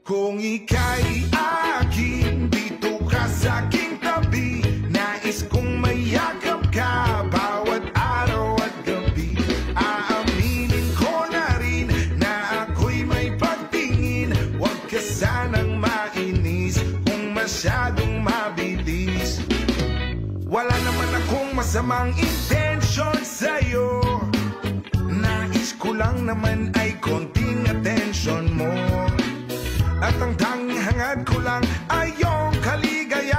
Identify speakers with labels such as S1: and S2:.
S1: Kung ika'y akin, dito ka sa aking tabi. Nais kong mayakap ka bawat araw at gabi. Aaminin ko na rin na ako'y may pagtingin. Huwag ka sanang mainis kung masyadong mabilis. Wala naman akong masamang intensyon sa'yo. Nais ko lang naman ay konting atensyon mo. At ang tanging hangad ko lang ay iyong kaligaya.